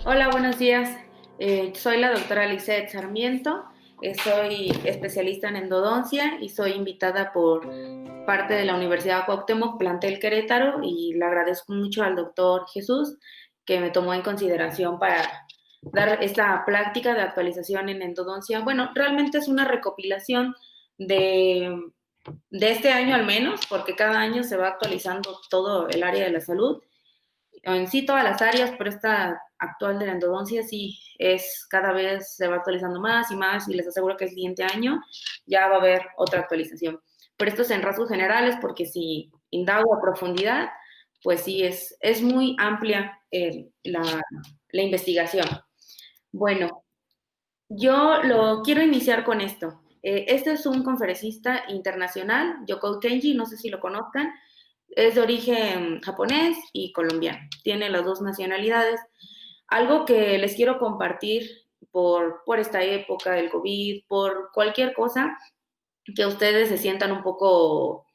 Hola, buenos días. Soy la doctora Lisette Sarmiento. Soy especialista en endodoncia y soy invitada por parte de la Universidad Cuauhtémoc, plantel Querétaro, y le agradezco mucho al doctor Jesús que me tomó en consideración para dar esta práctica de actualización en endodoncia. Bueno, realmente es una recopilación de, de este año al menos, porque cada año se va actualizando todo el área de la salud en sí todas las áreas, pero esta actual de la endodoncia sí es cada vez se va actualizando más y les aseguro que el siguiente año ya va a haber otra actualización. Pero esto es en rasgos generales porque si indago a profundidad, pues sí es muy amplia la investigación. Bueno, yo lo quiero iniciar con esto. Este es un conferencista internacional, Yoko Kenji, no sé si lo conozcan, es de origen japonés y colombiano, tiene las dos nacionalidades. Algo que les quiero compartir por esta época del COVID, por cualquier cosa, que ustedes se sientan un poco,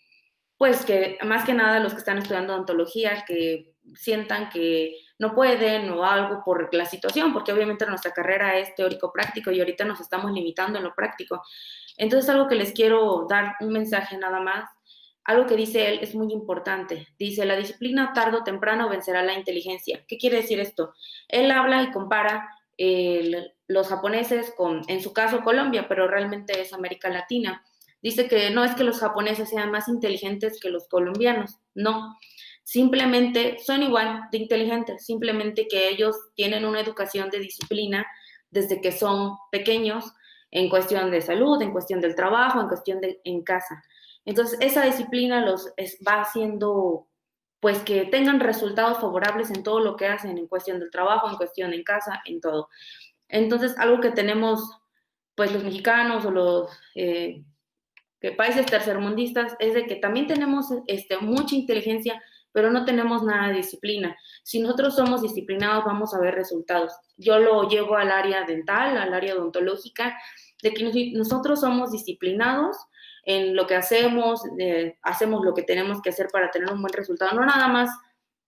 pues que más que nada los que están estudiando odontología, que sientan que no pueden o algo por la situación, porque obviamente nuestra carrera es teórico-práctico y ahorita nos estamos limitando en lo práctico. Entonces, algo que les quiero dar un mensaje nada más, algo que dice él es muy importante. Dice, la disciplina tarde o temprano vencerá la inteligencia. ¿Qué quiere decir esto? Él habla y compara los japoneses con, en su caso, Colombia, pero realmente es América Latina. Dice que no es que los japoneses sean más inteligentes que los colombianos, no. Simplemente son igual de inteligentes, simplemente que ellos tienen una educación de disciplina desde que son pequeños en cuestión de salud, en cuestión del trabajo, en cuestión de en casa. Entonces, esa disciplina va haciendo pues que tengan resultados favorables en todo lo que hacen, en cuestión del trabajo, en cuestión en casa, en todo. Entonces, algo que tenemos pues los mexicanos o los que países tercermundistas es de que también tenemos mucha inteligencia, pero no tenemos nada de disciplina. Si nosotros somos disciplinados, vamos a ver resultados. Yo lo llevo al área dental, al área odontológica, de que nosotros somos disciplinados en lo que hacemos, hacemos lo que tenemos que hacer para tener un buen resultado, no nada más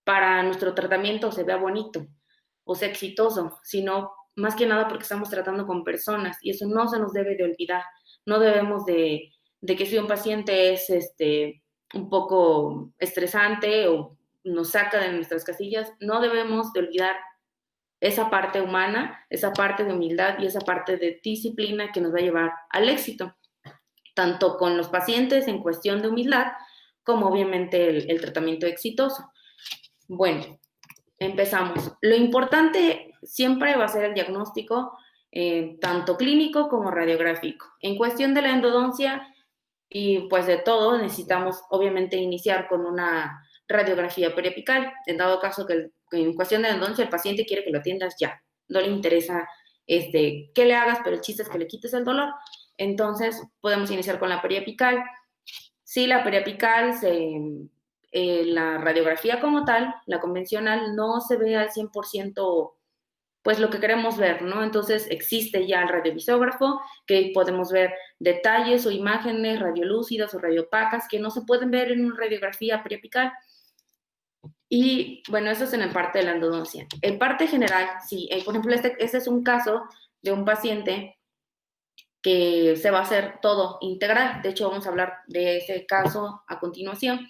para nuestro tratamiento se vea bonito o sea exitoso, sino más que nada porque estamos tratando con personas y eso no se nos debe de olvidar. No debemos de que si un paciente es un poco estresante o nos saca de nuestras casillas, no debemos de olvidar esa parte humana, esa parte de humildad y esa parte de disciplina que nos va a llevar al éxito, tanto con los pacientes en cuestión de humildad, como obviamente el tratamiento exitoso. Bueno, empezamos. Lo importante siempre va a ser el diagnóstico, tanto clínico como radiográfico. En cuestión de la endodoncia, y pues de todo, necesitamos obviamente iniciar con una radiografía periapical, en dado caso que en cuestión de endodoncia el paciente quiere que lo atiendas ya, no le interesa qué le hagas, pero el chiste es que le quites el dolor. Entonces podemos iniciar con la periapical. Sí, la periapical, la radiografía como tal, la convencional, no se ve al 100% pues lo que queremos ver, ¿no? Entonces existe ya el radiovisógrafo, que podemos ver detalles o imágenes radiolúcidas o radiopacas que no se pueden ver en una radiografía periapical. Y bueno, eso es en el parte de la endodoncia. En parte general, sí, por ejemplo, este es un caso de un paciente que se va a hacer todo integral. De hecho, vamos a hablar de ese caso a continuación.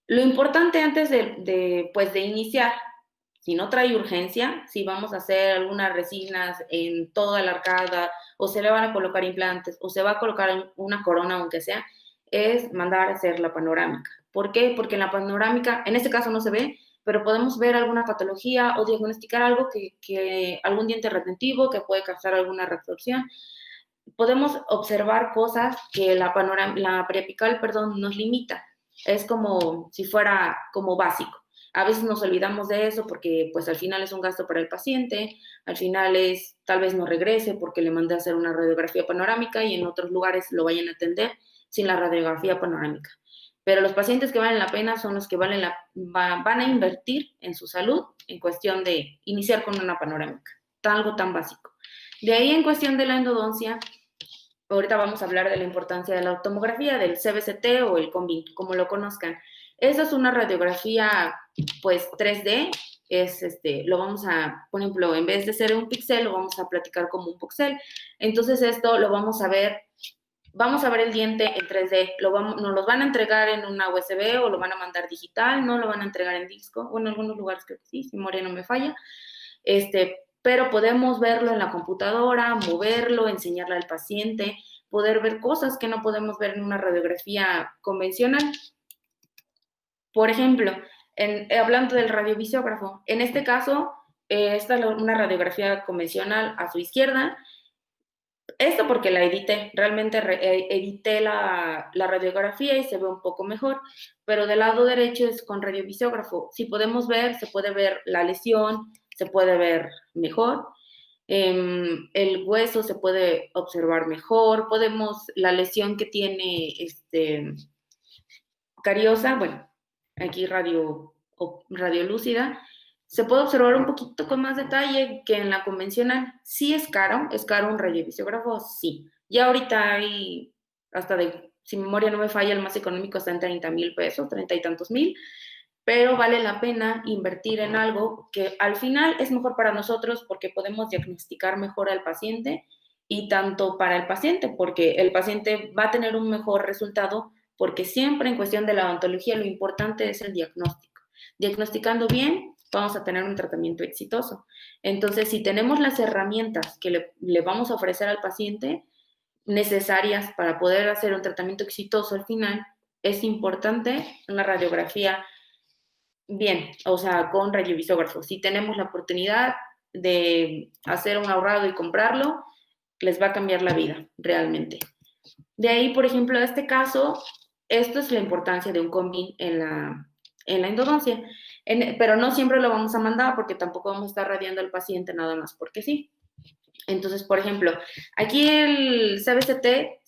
Lo importante antes pues de iniciar, si no trae urgencia, si vamos a hacer algunas resinas en toda la arcada o se le van a colocar implantes o se va a colocar una corona aunque sea, es mandar a hacer la panorámica. ¿Por qué? Porque en la panorámica, en este caso no se ve, pero podemos ver alguna patología o diagnosticar algo que algún diente retentivo que puede causar alguna reabsorción. Podemos observar cosas que la preapical, perdón, nos limita. Es como si fuera como básico. A veces nos olvidamos de eso porque pues al final es un gasto para el paciente, al final es tal vez no regrese porque le mandé a hacer una radiografía panorámica y en otros lugares lo vayan a atender sin la radiografía panorámica. Pero los pacientes que valen la pena son los que van a invertir en su salud en cuestión de iniciar con una panorámica, algo tan básico. De ahí en cuestión de la endodoncia, ahorita vamos a hablar de la importancia de la tomografía, del CBCT o el COMBIN, como lo conozcan. Esa es una radiografía, pues, 3D, es, lo vamos a, por ejemplo, en vez de ser un píxel, lo vamos a platicar como un voxel. Entonces esto lo vamos a ver el diente en 3D, nos los van a entregar en una USB o lo van a mandar digital, no lo van a entregar en disco, bueno, en algunos lugares creo que sí, si memoria no me falla, pero podemos verlo en la computadora, moverlo, enseñarle al paciente, poder ver cosas que no podemos ver en una radiografía convencional. Por ejemplo, hablando del radiovisiógrafo, en este caso, esta es una radiografía convencional a su izquierda. Esto porque la edité, realmente edité la radiografía y se ve un poco mejor, pero del lado derecho es con radiovisiógrafo. Si podemos ver, se puede ver la lesión, se puede ver mejor, el hueso se puede observar mejor, la lesión que tiene cariosa, bueno, aquí radiolúcida, se puede observar un poquito con más detalle que en la convencional. Sí es caro un radiovisiógrafo, sí. Ya ahorita hay hasta si mi memoria no me falla, el más económico está en 30,000 pesos, 30 y tantos mil, pero vale la pena invertir en algo que al final es mejor para nosotros porque podemos diagnosticar mejor al paciente y tanto para el paciente, porque el paciente va a tener un mejor resultado, porque siempre en cuestión de la odontología lo importante es el diagnóstico. Diagnosticando bien, vamos a tener un tratamiento exitoso. Entonces, si tenemos las herramientas que le vamos a ofrecer al paciente necesarias para poder hacer un tratamiento exitoso al final, es importante una radiografía bien, o sea, con radiovisógrafo. Si tenemos la oportunidad de hacer un ahorrado y comprarlo, les va a cambiar la vida, realmente. De ahí, por ejemplo, en este caso, esto es la importancia de un combin en la endodoncia, pero no siempre lo vamos a mandar porque tampoco vamos a estar radiando al paciente nada más porque sí. Entonces, por ejemplo, aquí el CBCT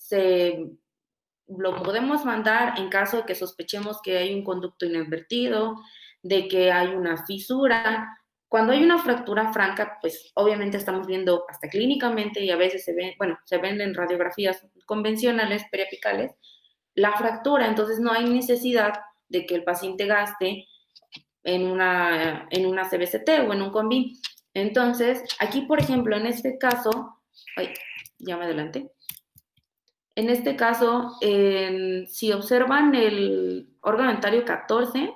lo podemos mandar en caso de que sospechemos que hay un conducto inadvertido, de que hay una fisura. Cuando hay una fractura franca, pues obviamente estamos viendo hasta clínicamente y a veces se ven en radiografías convencionales, periapicales, la fractura. Entonces no hay necesidad de que el paciente gaste en una CBCT o en un combin. Entonces, aquí, por ejemplo, en este caso, ya me adelanté. En este caso, si observan el órgano dentario 14,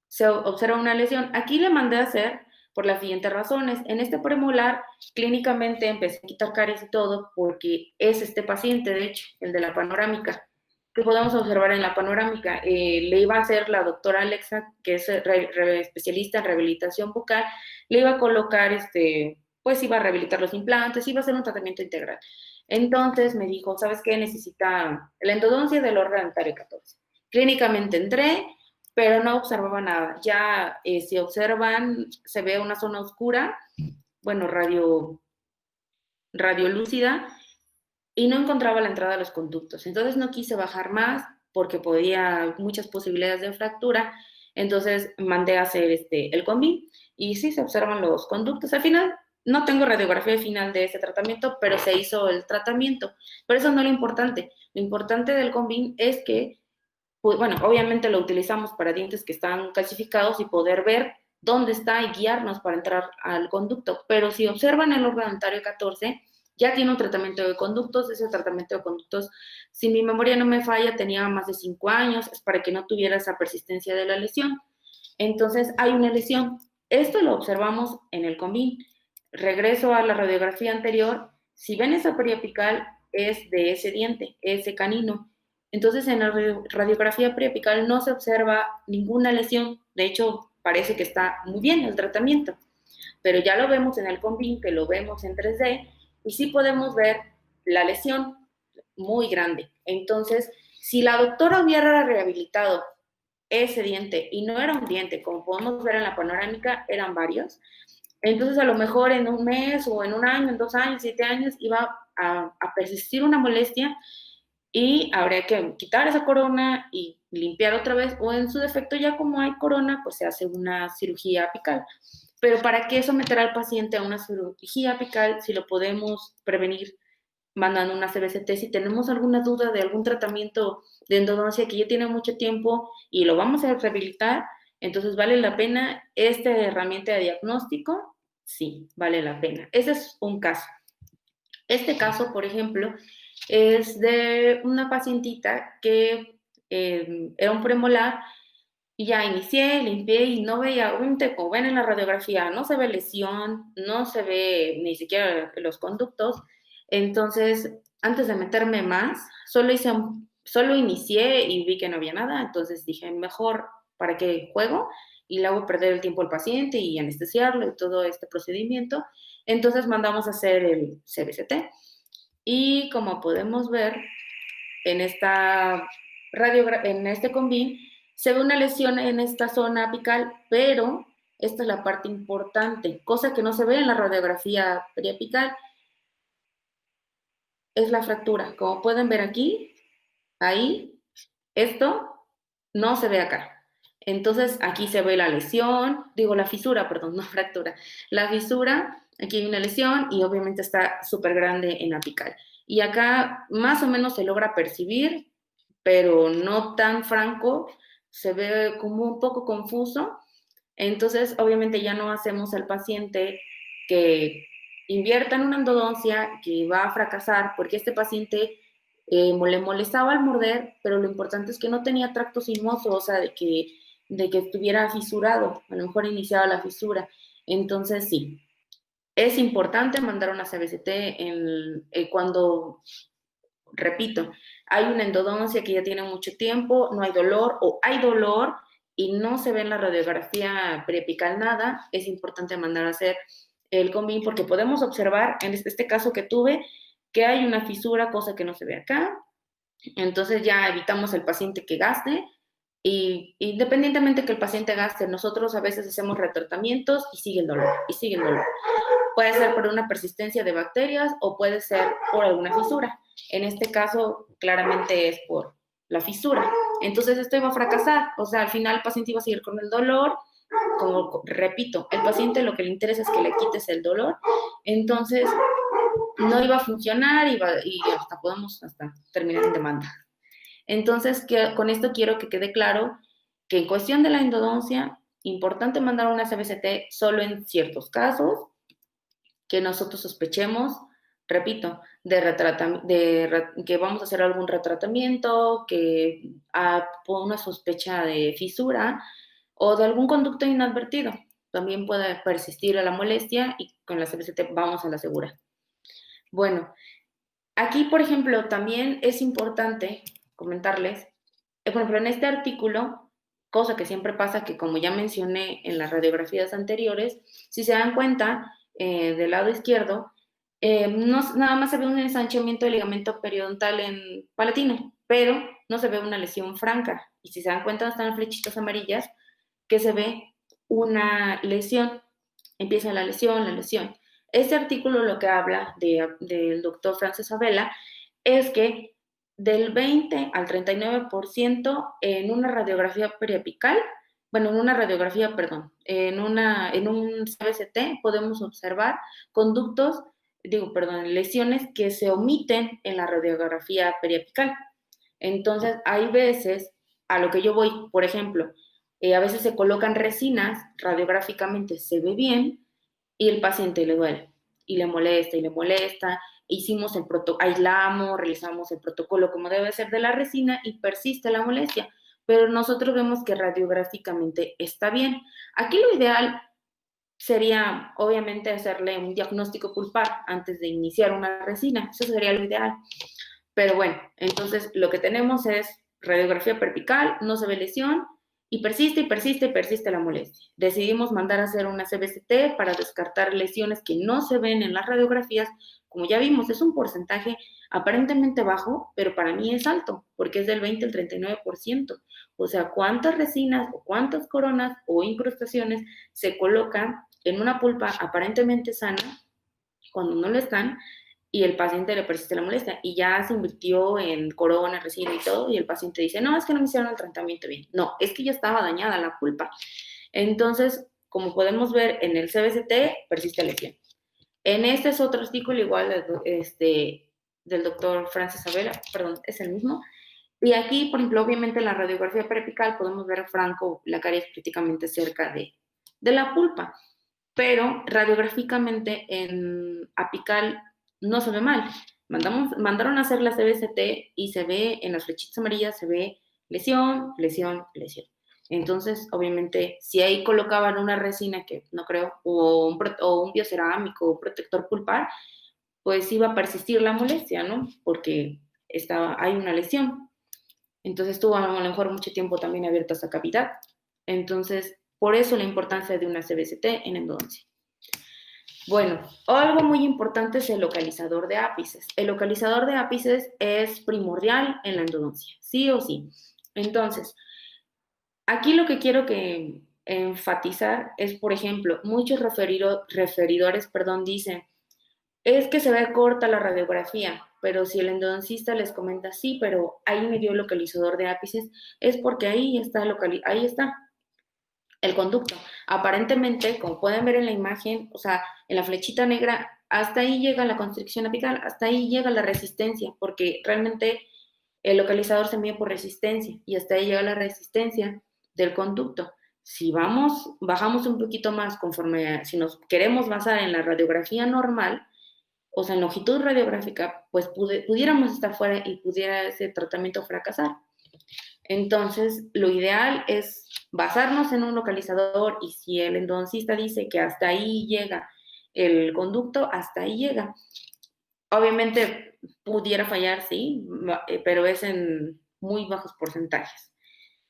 se observa una lesión. Aquí le mandé a hacer por las siguientes razones. En este premolar, clínicamente empecé a quitar caries y todo porque es este paciente, de hecho, el de la panorámica, que podemos observar en la panorámica. Le iba a hacer la doctora Alexa, que es especialista en rehabilitación bucal, le iba a colocar, pues iba a rehabilitar los implantes, iba a hacer un tratamiento integral. Entonces me dijo, ¿sabes qué? Necesita la endodoncia del órgano dentario 14. Clínicamente entré, pero no observaba nada. Ya si observan, se ve una zona oscura, bueno, radiolúcida, y no encontraba la entrada de los conductos. Entonces no quise bajar más porque podía muchas posibilidades de fractura. Entonces mandé a hacer el combi y sí se observan los conductos. Al final no tengo radiografía final de ese tratamiento, pero se hizo el tratamiento. Pero eso no es lo importante. Lo importante del combi es que, pues, bueno, obviamente lo utilizamos para dientes que están calcificados y poder ver dónde está y guiarnos para entrar al conducto. Pero si observan el órgano dentario 14, ya tiene un tratamiento de conductos. Ese tratamiento de conductos, si mi memoria no me falla, tenía más de 5 años, es para que no tuviera esa persistencia de la lesión. Entonces, hay una lesión. Esto lo observamos en el combin. Regreso a la radiografía anterior. Si ven esa periapical, es de ese diente, ese canino. Entonces, en la radiografía periapical no se observa ninguna lesión. De hecho, parece que está muy bien el tratamiento. Pero ya lo vemos en el combin, que lo vemos en 3D, y sí podemos ver la lesión muy grande. Entonces, si la doctora hubiera rehabilitado ese diente y no era un diente, como podemos ver en la panorámica, eran varios, entonces a lo mejor en un mes o en un año, en 2 años, 7 años, iba a persistir una molestia y habría que quitar esa corona y limpiar otra vez, o en su defecto ya como hay corona, pues se hace una cirugía apical. Pero ¿para qué someter al paciente a una cirugía apical si lo podemos prevenir mandando una CBCT? Si tenemos alguna duda de algún tratamiento de endodoncia que ya tiene mucho tiempo y lo vamos a rehabilitar, Entonces, ¿vale la pena esta herramienta de diagnóstico? Sí, vale la pena. Ese es un caso. Este caso, por ejemplo, es de una pacientita que era un premolar y ya inicié, limpié y no veía como ven en la radiografía, no se ve lesión, no se ve ni siquiera los conductos. Entonces, antes de meterme más, solo inicié y vi que no había nada. Entonces dije, mejor, ¿para qué juego? Y le hago perder el tiempo al paciente y anestesiarlo y todo este procedimiento. Entonces mandamos a hacer el CBCT. Y como podemos ver, en esta en este combin, se ve una lesión en esta zona apical, pero esta es la parte importante, cosa que no se ve en la radiografía periapical, es la fractura. Como pueden ver aquí, ahí, esto no se ve acá. Entonces, aquí se ve la lesión, digo la fisura, perdón, no fractura. La fisura, aquí hay una lesión y obviamente está súper grande en apical. Y acá más o menos se logra percibir, pero no tan franco, se ve como un poco confuso. Entonces, obviamente ya no hacemos al paciente que invierta en una endodoncia que va a fracasar, porque este paciente le molestaba al morder, pero lo importante es que no tenía tracto sinuoso, o sea, de que estuviera fisurado, a lo mejor iniciaba la fisura. Entonces, sí, es importante mandar una CBCT cuando, repito, hay una endodoncia que ya tiene mucho tiempo, no hay dolor o hay dolor y no se ve en la radiografía preapical nada, es importante mandar a hacer el combin porque podemos observar en este caso que tuve que hay una fisura, cosa que no se ve acá. Entonces ya evitamos el paciente que gaste y independientemente que el paciente gaste, nosotros a veces hacemos retratamientos y sigue el dolor, y sigue el dolor. Puede ser por una persistencia de bacterias o puede ser por alguna fisura. En este caso, claramente es por la fisura. Entonces, esto iba a fracasar. O sea, al final el paciente iba a seguir con el dolor. Como repito, el paciente lo que le interesa es que le quites el dolor. Entonces, no iba a funcionar y hasta podemos terminar en demanda. Entonces, con esto quiero que quede claro que en cuestión de la endodoncia, importante mandar una CBCT solo en ciertos casos, que nosotros sospechemos, repito, que vamos a hacer algún retratamiento, que por una sospecha de fisura o de algún conducto inadvertido. También puede persistir la molestia y con la CBCT vamos a la segura. Bueno, aquí, por ejemplo, también es importante comentarles, por ejemplo, en este artículo, cosa que siempre pasa, que como ya mencioné en las radiografías anteriores, si se dan cuenta, del lado izquierdo, nada más se ve un ensanchamiento del ligamento periodontal en palatino, pero no se ve una lesión franca. Y si se dan cuenta, están las flechitas amarillas, que se ve una lesión. Empieza la lesión, la lesión. Este artículo lo que habla del doctor Francis Abela es que del 20 al 39% en una radiografía periapical, bueno, en una radiografía, perdón, en un CBCT podemos observar conductos, lesiones que se omiten en la radiografía periapical. Entonces, hay veces, a lo que yo voy, por ejemplo, a veces se colocan resinas, radiográficamente se ve bien, y el paciente le duele, y le molesta, y le molesta. Hicimos aislamos, realizamos el protocolo como debe ser de la resina, y persiste la molestia, pero nosotros vemos que radiográficamente está bien. Aquí lo ideal sería, obviamente, hacerle un diagnóstico pulpar antes de iniciar una resina, eso sería lo ideal. Pero bueno, entonces lo que tenemos es radiografía periapical, no se ve lesión y persiste y persiste y persiste la molestia. Decidimos mandar a hacer una CBCT para descartar lesiones que no se ven en las radiografías. Como ya vimos, es un porcentaje aparentemente bajo, pero para mí es alto, porque es del 20 al 39%. O sea, ¿cuántas resinas o cuántas coronas o incrustaciones se colocan en una pulpa aparentemente sana cuando no lo están? Y el paciente le persiste la molestia y ya se invirtió en corona, resina y todo, y el paciente dice, no, es que no me hicieron el tratamiento bien. No, es que ya estaba dañada la pulpa. Entonces, como podemos ver en el CBCT, persiste lesión. En este es otro artículo igual del doctor Francis Abela, perdón, es el mismo, Y aquí, por ejemplo, obviamente en la radiografía periapical podemos ver franco la caries prácticamente cerca de la pulpa, pero radiográficamente en apical no se ve mal. Mandaron a hacer la CBCT y se ve en las flechitas amarillas, se ve lesión, lesión, lesión. Entonces, obviamente, si ahí colocaban una resina, que no creo, o un biocerámico o protector pulpar, pues iba a persistir la molestia, ¿no? Porque hay una lesión. Entonces estuvo a lo mejor mucho tiempo también abierta esa cavidad. Entonces, por eso la importancia de una CBCT en endodoncia. Bueno, algo muy importante es el localizador de ápices. El localizador de ápices es primordial en la endodoncia, sí o sí. Entonces, aquí lo que quiero que enfatizar es, por ejemplo, muchos referidores, dicen, es que se ve corta la radiografía, pero si el endodoncista les comenta, sí, pero ahí me dio el localizador de ápices, es porque ahí está, ahí está el conducto. Aparentemente, como pueden ver en la imagen, o sea, en la flechita negra, hasta ahí llega la constricción apical, hasta ahí llega la resistencia, porque realmente el localizador se mide por resistencia y hasta ahí llega la resistencia del conducto. Si bajamos un poquito más si nos queremos basar en la radiografía normal, o sea, en longitud radiográfica, pues pudiéramos estar fuera y pudiera ese tratamiento fracasar. Entonces, lo ideal es basarnos en un localizador y si el endodoncista dice que hasta ahí llega el conducto, hasta ahí llega. Obviamente pudiera fallar, sí, pero es en muy bajos porcentajes.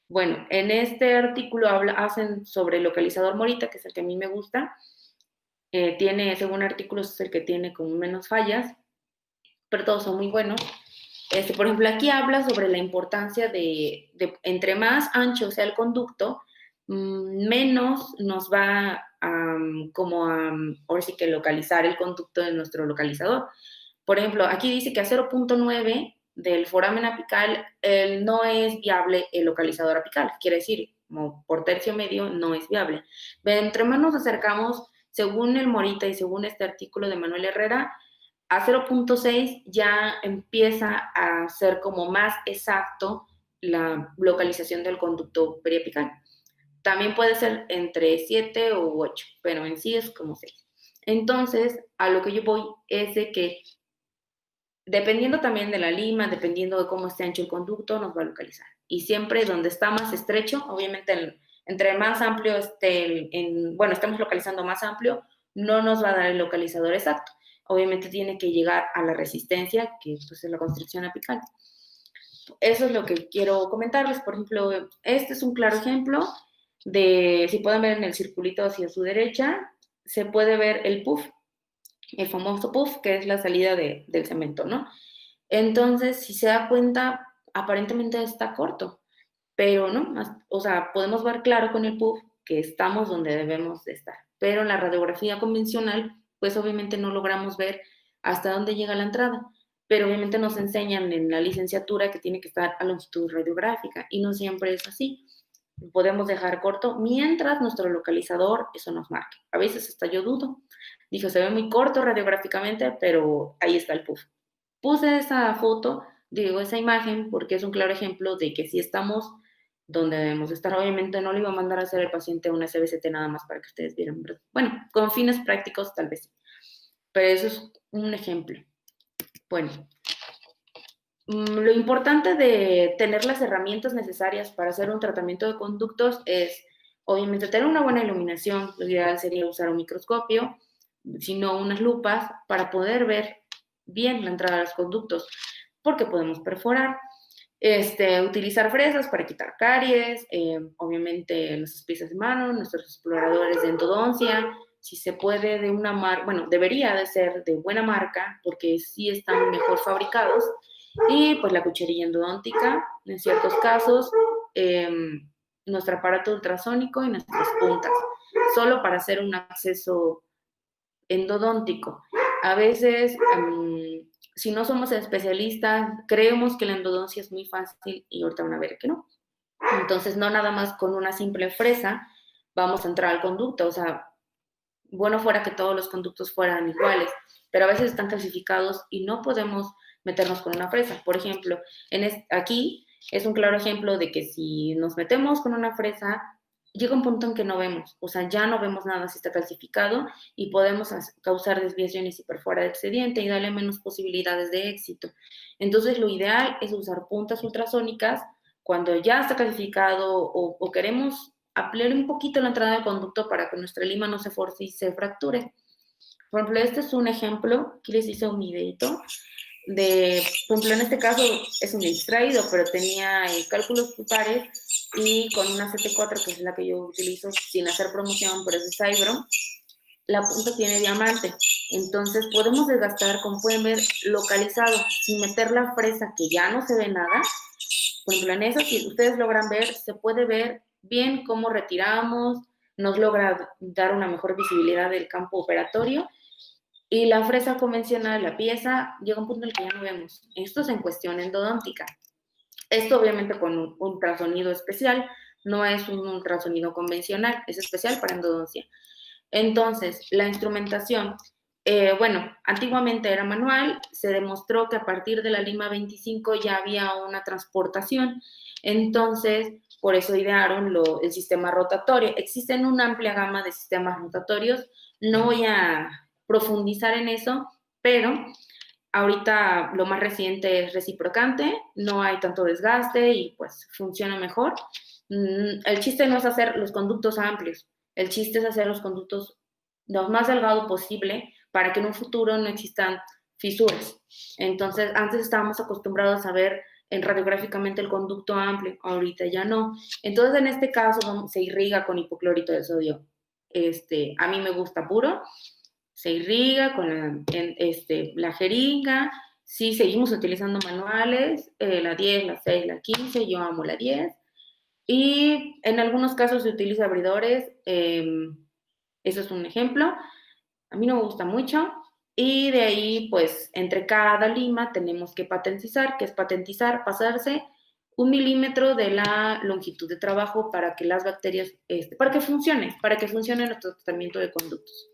Bueno, en este artículo hacen sobre el localizador Morita, que es el que a mí me gusta. Según artículos, es el que tiene como menos fallas, pero todos son muy buenos. Por ejemplo, aquí habla sobre la importancia de entre más ancho sea el conducto, menos nos va ahora sí que localizar el conducto de nuestro localizador. Por ejemplo, aquí dice que a 0.9 del foramen apical no es viable el localizador apical, quiere decir, como por tercio medio no es viable. Entre más nos acercamos, según el Morita y según este artículo de Manuel Herrera, a 0.6 ya empieza a ser como más exacto la localización del conducto periapical. También puede ser entre 7 u 8, pero en sí es como 6. Entonces, a lo que yo voy es de que dependiendo también de la lima, dependiendo de cómo esté ancho el conducto, nos va a localizar. Y siempre donde está más estrecho, obviamente entre más amplio estamos localizando más amplio, no nos va a dar el localizador exacto. Obviamente tiene que llegar a la resistencia, que pues, es la constricción apical. Eso es lo que quiero comentarles. Por ejemplo, este es un claro ejemplo si pueden ver en el circulito hacia su derecha, se puede ver el puff, el famoso puff, que es la salida del cemento, ¿no? Entonces, si se da cuenta, aparentemente está corto, pero no, o sea, podemos ver claro con el puff que estamos donde debemos de estar, pero en la radiografía convencional, pues obviamente no logramos ver hasta dónde llega la entrada, pero obviamente nos enseñan en la licenciatura que tiene que estar a longitud radiográfica y no siempre es así. Podemos dejar corto mientras nuestro localizador eso nos marque. A veces hasta yo dudo. Dijo, se ve muy corto radiográficamente, pero ahí está el puff. Puse esa foto, esa imagen, porque es un claro ejemplo de que si estamos donde debemos estar. Obviamente no le iba a mandar a hacer al paciente una CBCT nada más para que ustedes vieran. Bueno, con fines prácticos tal vez. Pero eso es un ejemplo. Bueno, lo importante de tener las herramientas necesarias para hacer un tratamiento de conductos es, obviamente, tener una buena iluminación. Lo ideal sería usar un microscopio, si no unas lupas, para poder ver bien la entrada de los conductos, porque podemos perforar. Utilizar fresas para quitar caries, obviamente nuestras piezas de mano, nuestros exploradores de endodoncia, si se puede de una marca, bueno, debería de ser de buena marca, porque sí están mejor fabricados, y pues la cucharilla endodóntica, en ciertos casos, nuestro aparato ultrasónico y nuestras puntas, solo para hacer un acceso endodóntico. A veces, si no somos especialistas, creemos que la endodoncia es muy fácil y ahorita van a ver que no. Entonces, no nada más con una simple fresa vamos a entrar al conducto. O sea, bueno fuera que todos los conductos fueran iguales, pero a veces están clasificados y no podemos meternos con una fresa. Por ejemplo, aquí Es un claro ejemplo de que si nos metemos con una fresa, llega un punto en que no vemos, o sea, ya no vemos nada si está calcificado y podemos causar desviaciones y perforar el expediente y darle menos posibilidades de éxito. Entonces, lo ideal es usar puntas ultrasónicas cuando ya está calcificado o queremos ampliar un poquito la entrada del conducto para que nuestra lima no se force y se fracture. Por ejemplo, este es un ejemplo, aquí les hice un videito de, por ejemplo, en este caso es un extraído, pero tenía cálculos pulpares y con una CT4, que es la que yo utilizo sin hacer promoción, pero es de Saibro, la punta tiene diamante. Entonces podemos desgastar, como pueden ver, localizado, sin meter la fresa que ya no se ve nada. Por ejemplo, en eso, si ustedes logran ver, se puede ver bien cómo retiramos, nos logra dar una mejor visibilidad del campo operatorio. Y la fresa convencional, la pieza, llega a un punto en el que ya no vemos. Esto es en cuestión endodóntica. Esto obviamente con un ultrasonido especial, no es un ultrasonido convencional, es especial para endodoncia. Entonces, la instrumentación, bueno, antiguamente era manual, se demostró que a partir de la lima 25 ya había una transportación, entonces por eso idearon el sistema rotatorio. Existen una amplia gama de sistemas rotatorios, no voy a profundizar en eso, pero ahorita lo más reciente es reciprocante, no hay tanto desgaste y pues funciona mejor. El chiste no es hacer los conductos amplios, el chiste es hacer los conductos lo más delgado posible para que en un futuro no existan fisuras. Entonces, antes estábamos acostumbrados a ver radiográficamente el conducto amplio, ahorita ya no. Entonces, en este caso, se irriga con hipoclorito de sodio. A mí me gusta puro, se irriga con la jeringa. Sí, seguimos utilizando manuales, la 10, la 6, la 15, yo amo la 10. Y en algunos casos se utiliza abridores, eso es un ejemplo. A mí no me gusta mucho. Y de ahí, pues, entre cada lima tenemos que patentizar, que es patentizar, pasarse 1 milímetro de la longitud de trabajo para que las bacterias, para que funcione nuestro tratamiento de conductos.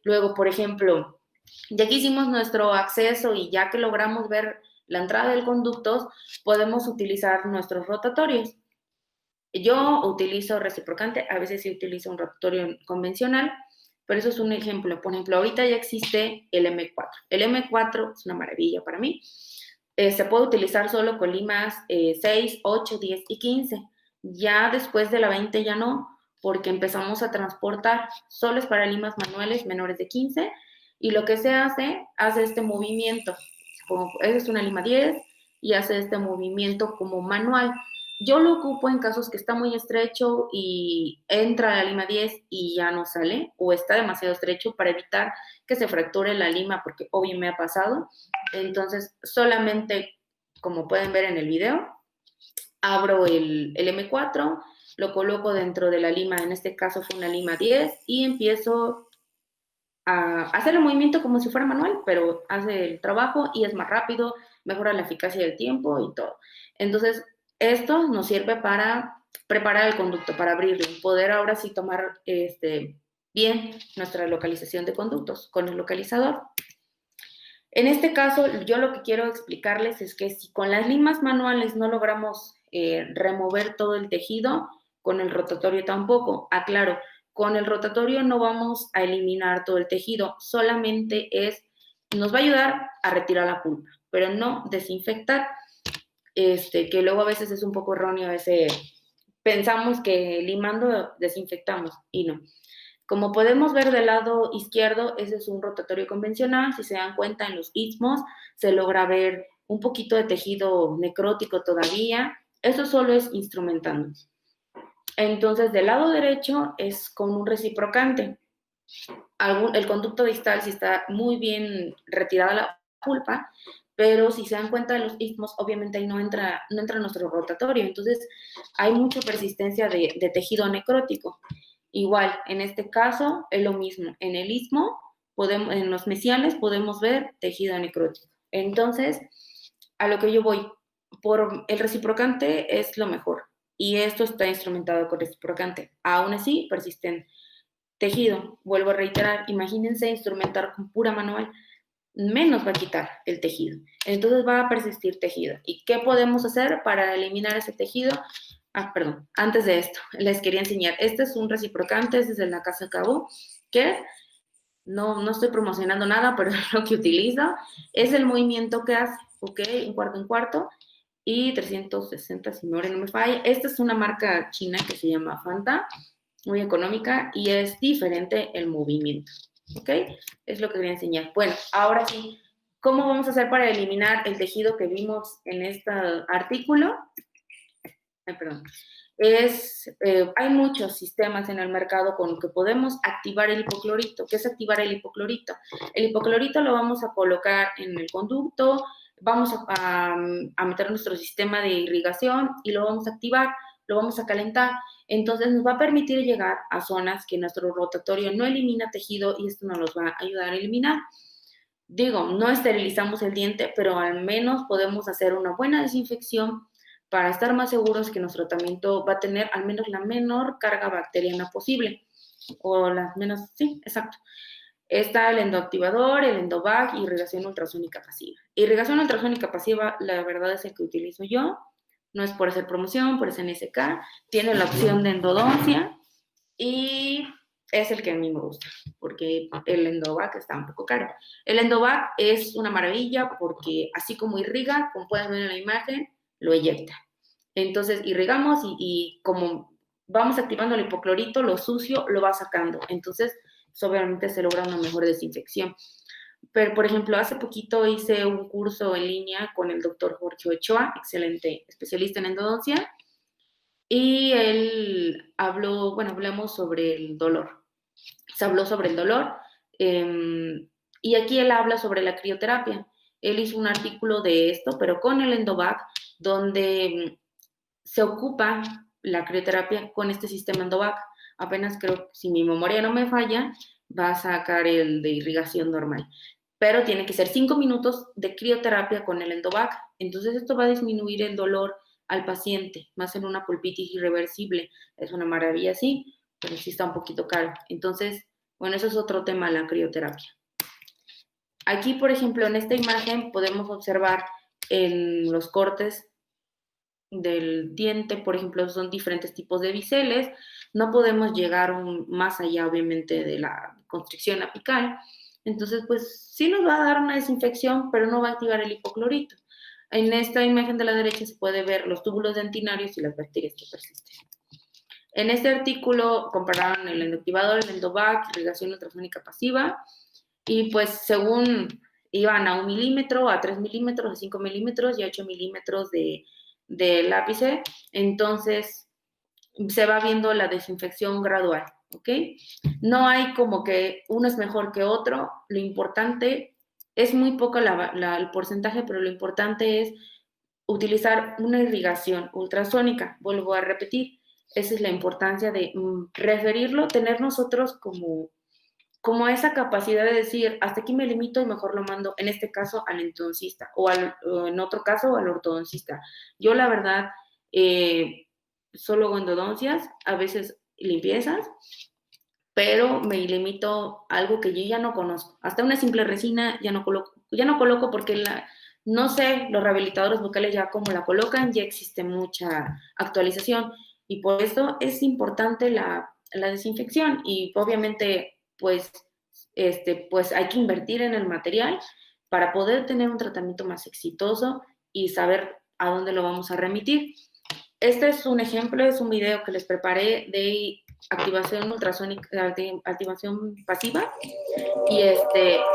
Luego, por ejemplo, ya que hicimos nuestro acceso y ya que logramos ver la entrada del conducto, podemos utilizar nuestros rotatorios. Yo utilizo reciprocante, a veces sí utilizo un rotatorio convencional, pero eso es un ejemplo. Por ejemplo, ahorita ya existe el M4. El M4 es una maravilla para mí. Se puede utilizar solo con limas 6, 8, 10 y 15. Ya después de la 20 ya no, porque empezamos a transportar, solo es para limas manuales menores de 15, y lo que se hace este movimiento. Como, es una lima 10 y hace este movimiento como manual. Yo lo ocupo en casos que está muy estrecho y entra la lima 10 y ya no sale, o está demasiado estrecho para evitar que se fracture la lima, porque obvio me ha pasado. Entonces, solamente, como pueden ver en el video, abro el M4, lo coloco dentro de la lima, en este caso fue una lima 10, y empiezo a hacer el movimiento como si fuera manual, pero hace el trabajo y es más rápido, mejora la eficacia del tiempo y todo. Entonces, esto nos sirve para preparar el conducto, para abrirlo, poder ahora sí tomar bien nuestra localización de conductos con el localizador. En este caso, yo lo que quiero explicarles es que si con las limas manuales no logramos remover todo el tejido, con el rotatorio tampoco. Aclaro, con el rotatorio no vamos a eliminar todo el tejido, solamente nos va a ayudar a retirar la pulpa, pero no desinfectar, que luego a veces es un poco erróneo pensamos que limando desinfectamos y no. Como podemos ver del lado izquierdo, ese es un rotatorio convencional. Si se dan cuenta, en los istmos se logra ver un poquito de tejido necrótico todavía. Eso solo es instrumentando. Entonces, del lado derecho es con un reciprocante. El conducto distal sí está muy bien retirada la pulpa, pero si se dan cuenta de los istmos, obviamente ahí no entra nuestro rotatorio. Entonces, hay mucha persistencia de tejido necrótico. Igual, en este caso es lo mismo. En el istmo, en los mesiales podemos ver tejido necrótico. Entonces, a lo que yo voy, por el reciprocante es lo mejor. Y esto está instrumentado con reciprocante. Aún así, persisten tejido. Vuelvo a reiterar, imagínense instrumentar con pura manual. menos va a quitar el tejido. Entonces va a persistir tejido. ¿Y qué podemos hacer para eliminar ese tejido? Perdón, antes de esto, les quería enseñar. Este es un reciprocante, este es de la Casa Cabo, que no estoy promocionando nada, pero es lo que utilizo. Es el movimiento que hace, ¿ok? Un cuarto en cuarto y 360, si mi memoria no me falla. Esta es una marca china que se llama Fanta, muy económica, y es diferente el movimiento, ¿ok? Es lo que quería enseñar. Bueno, ahora sí, ¿cómo vamos a hacer para eliminar el tejido que vimos en este artículo? Perdón. Hay muchos sistemas en el mercado con los que podemos activar el hipoclorito. ¿Qué es activar el hipoclorito? El hipoclorito lo vamos a colocar en el conducto, vamos a meter nuestro sistema de irrigación y lo vamos a activar, lo vamos a calentar. Entonces nos va a permitir llegar a zonas que nuestro rotatorio no elimina tejido y esto nos los va a ayudar a eliminar. Digo, no esterilizamos el diente, pero al menos podemos hacer una buena desinfección para estar más seguros que nuestro tratamiento va a tener al menos la menor carga bacteriana posible. O las menos, sí, exacto. Está el endoactivador, el endovac y irrigación ultrasónica pasiva. Irrigación ultrasónica pasiva, la verdad es el que utilizo yo. No es por hacer promoción, por ese NSK. Tiene la opción de endodoncia y es el que a mí me gusta, porque el Endovac está un poco caro. El Endovac es una maravilla porque así como irriga, como pueden ver en la imagen, lo eyecta. Entonces irrigamos y como vamos activando el hipoclorito, lo sucio lo va sacando. Entonces, pues, obviamente se logra una mejor desinfección. Pero, por ejemplo, hace poquito hice un curso en línea con el doctor Jorge Ochoa, excelente especialista en endodoncia, y él habló, bueno, hablamos sobre el dolor. Se habló sobre el dolor y aquí él habla sobre la crioterapia. Él hizo un artículo de esto, pero con el Endovac, donde se ocupa la crioterapia con este sistema Endovac. Apenas creo, si mi memoria no me falla, va a sacar el de irrigación normal. Pero tiene que ser 5 minutos de crioterapia con el Endovac. Entonces esto va a disminuir el dolor al paciente, más en una pulpitis irreversible. Es una maravilla, sí, pero sí está un poquito caro. Entonces, bueno, eso es otro tema, la crioterapia. Aquí, por ejemplo, en esta imagen podemos observar en los cortes del diente, por ejemplo, son diferentes tipos de biseles. No podemos llegar más allá, obviamente, de la constricción apical. Entonces, pues sí nos va a dar una desinfección, pero no va a activar el hipoclorito. En esta imagen de la derecha se puede ver los túbulos dentinarios y las bacterias que persisten. En este artículo compararon el endoactivador, el Endovac, irrigación ultrasónica pasiva, y pues según iban a 1 milímetro, a 3 milímetros, a 5 milímetros y a 8 milímetros de lápice, entonces se va viendo la desinfección gradual, ¿ok? No hay como que uno es mejor que otro, lo importante es muy poco el porcentaje, pero lo importante es utilizar una irrigación ultrasónica, vuelvo a repetir, esa es la importancia de referirlo, tener nosotros como esa capacidad de decir, hasta aquí me limito y mejor lo mando, en este caso, al endodoncista o en otro caso al ortodoncista. Yo, la verdad, solo hago endodoncias, a veces limpiezas, pero me limito a algo que yo ya no conozco. Hasta una simple resina ya no coloco porque no sé, los rehabilitadores bucales ya como la colocan, ya existe mucha actualización y por eso es importante la desinfección y obviamente pues hay que invertir en el material para poder tener un tratamiento más exitoso y saber a dónde lo vamos a remitir. Este es un ejemplo, es un video que les preparé de activación ultrasónica, activación pasiva. Y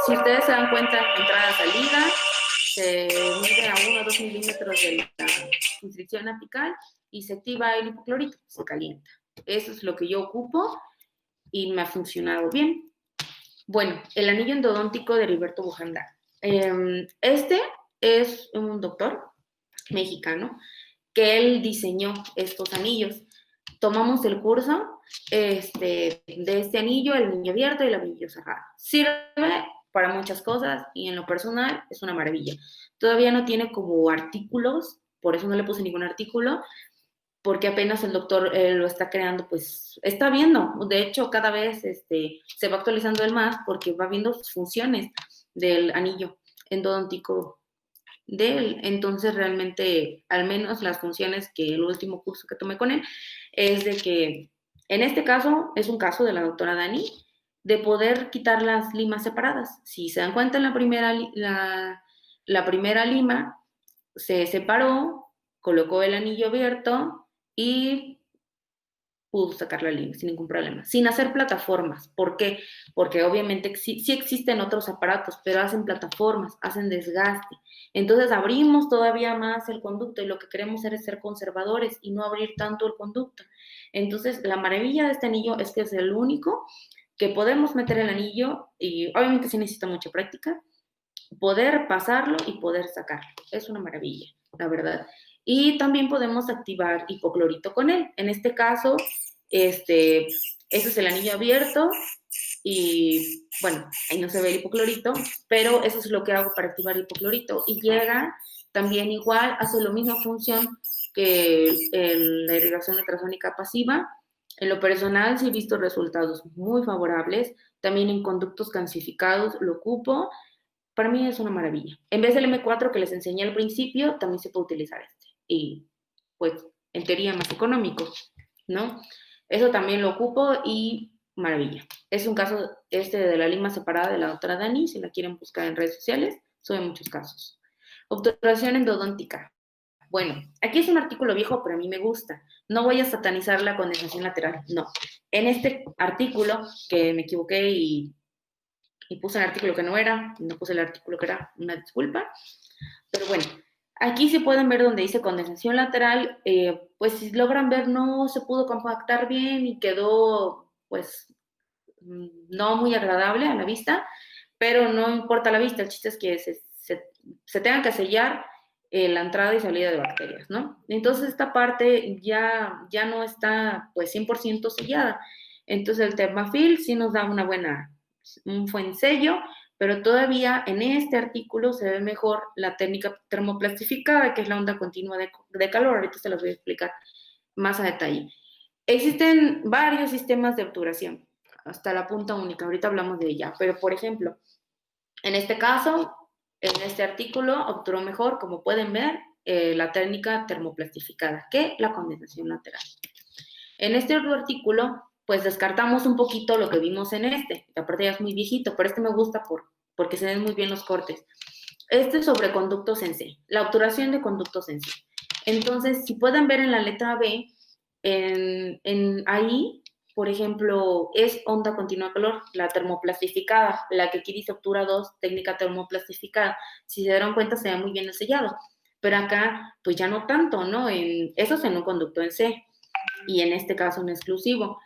si ustedes se dan cuenta, entrada, salida, se mide a 1 o 2 milímetros de la constricción apical y se activa el hipoclorito, se calienta. Eso es lo que yo ocupo y me ha funcionado bien. Bueno, el anillo endodóntico de Heriberto Bujanda. Este es un doctor mexicano que él diseñó estos anillos. Tomamos el curso de este anillo, el anillo abierto y el anillo cerrado. Sirve para muchas cosas y en lo personal es una maravilla. Todavía no tiene como artículos, por eso no le puse ningún artículo, porque apenas el doctor lo está creando, pues está viendo. De hecho, cada vez se va actualizando él más porque va viendo sus funciones. del anillo endodóntico de él. Entonces, realmente, al menos las funciones que el último curso que tomé con él, es de que, en este caso, es un caso de la doctora Dani, de poder quitar las limas separadas. Si se dan cuenta, en la primera lima se separó, colocó el anillo abierto y pudo sacar la línea sin ningún problema, sin hacer plataformas. ¿Por qué? Porque obviamente sí existen otros aparatos, pero hacen plataformas, hacen desgaste. Entonces abrimos todavía más el conducto y lo que queremos es ser conservadores y no abrir tanto el conducto. Entonces, la maravilla de este anillo es que es el único que podemos meter el anillo y obviamente sí necesita mucha práctica, poder pasarlo y poder sacarlo. Es una maravilla, la verdad. Y también podemos activar hipoclorito con él. En este caso, ese es el anillo abierto y bueno, ahí no se ve el hipoclorito, pero eso es lo que hago para activar el hipoclorito. Y llega también igual, hace la misma función que la irrigación ultrasónica pasiva. En lo personal sí he visto resultados muy favorables. También en conductos calcificados lo ocupo. Para mí es una maravilla. En vez del M4 que les enseñé al principio, también se puede utilizar este. Y pues, en teoría, más económico, ¿no? Eso también lo ocupo y maravilla. Es un caso de la lima separada de la doctora Dani, si la quieren buscar en redes sociales, son muchos casos. Obturación endodóntica. Bueno, aquí es un artículo viejo, pero a mí me gusta. No voy a satanizar la condensación lateral, no. En este artículo, que me equivoqué y puse el artículo que no era, no puse el artículo que era, una disculpa. Pero bueno, aquí se pueden ver donde dice condensación lateral, pues si logran ver no se pudo compactar bien y quedó pues no muy agradable a la vista, pero no importa la vista, el chiste es que se tengan que sellar la entrada y salida de bacterias, ¿no? Entonces esta parte ya no está pues 100% sellada. Entonces el Thermafil sí nos da un buen sello, pero todavía en este artículo se ve mejor la técnica termoplastificada, que es la onda continua de calor. Ahorita se las voy a explicar más a detalle. Existen varios sistemas de obturación, hasta la punta única, ahorita hablamos de ella, pero por ejemplo, en este caso, en este artículo obturó mejor, como pueden ver, la técnica termoplastificada que la condensación lateral. En este otro artículo, pues descartamos un poquito lo que vimos en este. Aparte ya es muy viejito, pero este me gusta porque se ven muy bien los cortes. Este es sobre conductos en C, la obturación de conductos en C. Entonces, si pueden ver en la letra B, ahí, por ejemplo, es onda continua de calor, la termoplastificada, la que aquí dice obtura 2, técnica termoplastificada. Si se dieron cuenta, se ve muy bien el sellado. Pero acá, pues ya no tanto, ¿no? Eso es en un conducto en C y en este caso un exclusivo.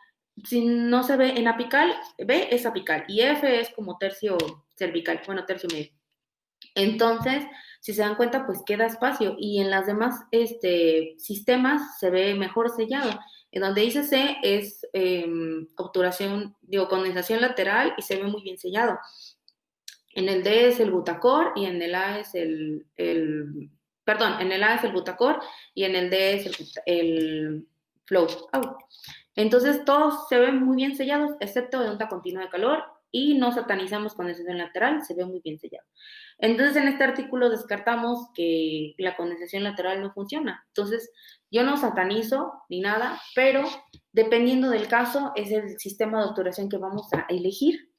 Si no se ve en apical, B es apical y F es como tercio cervical, bueno, tercio medio. Entonces, si se dan cuenta, pues queda espacio y en las demás sistemas se ve mejor sellado. En donde dice C es obturación, condensación lateral y se ve muy bien sellado. En el D es el Butacor y en el A es perdón, en el A es el Butacor y en el D es el Flow. Entonces todos se ven muy bien sellados, excepto de onda continua de calor y no satanizamos condensación lateral, se ve muy bien sellado. Entonces en este artículo descartamos que la condensación lateral no funciona. Entonces yo no satanizo ni nada, pero dependiendo del caso es el sistema de obturación que vamos a elegir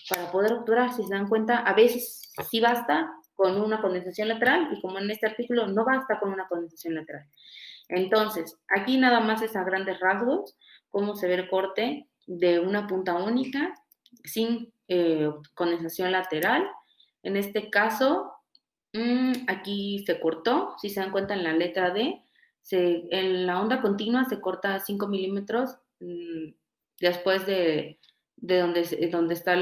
para poder obturar. Si se dan cuenta, a veces sí basta con una condensación lateral y como en este artículo no basta con una condensación lateral. Entonces, aquí nada más es a grandes rasgos cómo se ve el corte de una punta única sin condensación lateral. En este caso, aquí se cortó, si se dan cuenta en la letra D, en la onda continua se corta 5 milímetros después de donde está